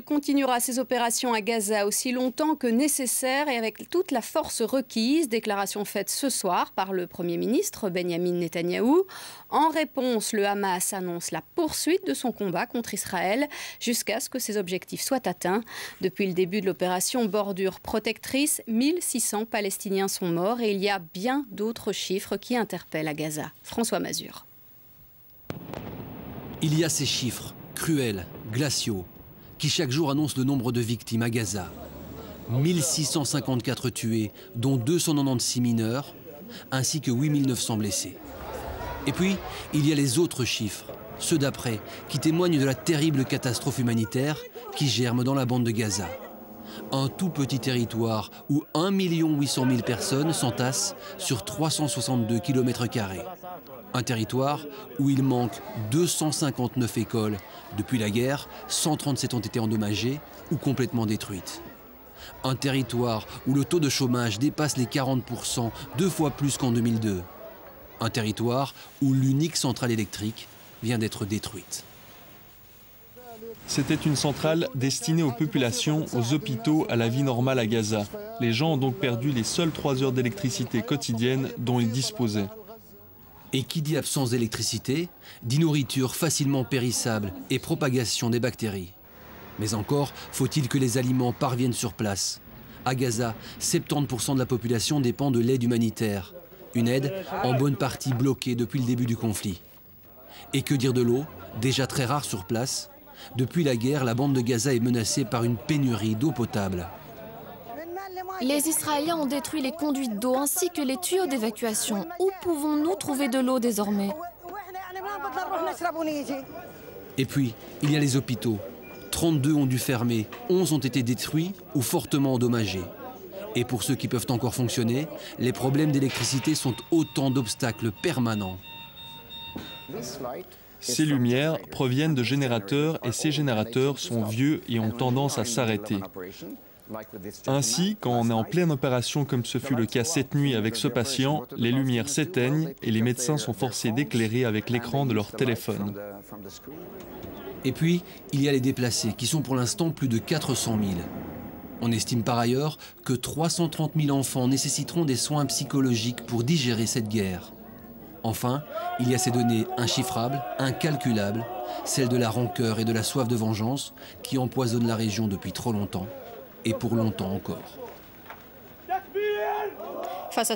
Continuera ses opérations à Gaza aussi longtemps que nécessaire et avec toute la force requise. Déclaration faite ce soir par le Premier ministre Benyamin Netanyahou. En réponse, le Hamas annonce la poursuite de son combat contre Israël jusqu'à ce que ses objectifs soient atteints. Depuis le début de l'opération Bordure protectrice, 1600 Palestiniens sont morts et il y a bien d'autres chiffres qui interpellent à Gaza. François Mazur. Il y a ces chiffres cruels, glaciaux, qui chaque jour annonce le nombre de victimes à Gaza. 1654 tués, dont 296 mineurs, ainsi que 8900 blessés. Et puis, il y a les autres chiffres, ceux d'après, qui témoignent de la terrible catastrophe humanitaire qui germe dans la bande de Gaza. Un tout petit territoire où 1 800 000 personnes s'entassent sur 362 km². Un territoire où il manque 259 écoles. Depuis la guerre, 137 ont été endommagées ou complètement détruites. Un territoire où le taux de chômage dépasse les 40%, 2 fois plus qu'en 2002. Un territoire où l'unique centrale électrique vient d'être détruite. C'était une centrale destinée aux populations, aux hôpitaux, à la vie normale à Gaza. Les gens ont donc perdu les seules 3 heures d'électricité quotidienne dont ils disposaient. Et qui dit absence d'électricité, dit nourriture facilement périssable et propagation des bactéries. Mais encore faut-il que les aliments parviennent sur place. À Gaza, 70% de la population dépend de l'aide humanitaire. Une aide en bonne partie bloquée depuis le début du conflit. Et que dire de l'eau, déjà très rare sur place? Depuis la guerre, la bande de Gaza est menacée par une pénurie d'eau potable. Les Israéliens ont détruit les conduites d'eau ainsi que les tuyaux d'évacuation. Où pouvons-nous trouver de l'eau désormais? Et puis, il y a les hôpitaux. 32 ont dû fermer, 11 ont été détruits ou fortement endommagés. Et pour ceux qui peuvent encore fonctionner, les problèmes d'électricité sont autant d'obstacles permanents. Ces lumières proviennent de générateurs et ces générateurs sont vieux et ont tendance à s'arrêter. Ainsi, quand on est en pleine opération comme ce fut le cas cette nuit avec ce patient, les lumières s'éteignent et les médecins sont forcés d'éclairer avec l'écran de leur téléphone. Et puis, il y a les déplacés qui sont pour l'instant plus de 400 000. On estime par ailleurs que 330 000 enfants nécessiteront des soins psychologiques pour digérer cette guerre. Enfin, il y a ces données inchiffrables, incalculables, celles de la rancœur et de la soif de vengeance qui empoisonnent la région depuis trop longtemps et pour longtemps encore. Face à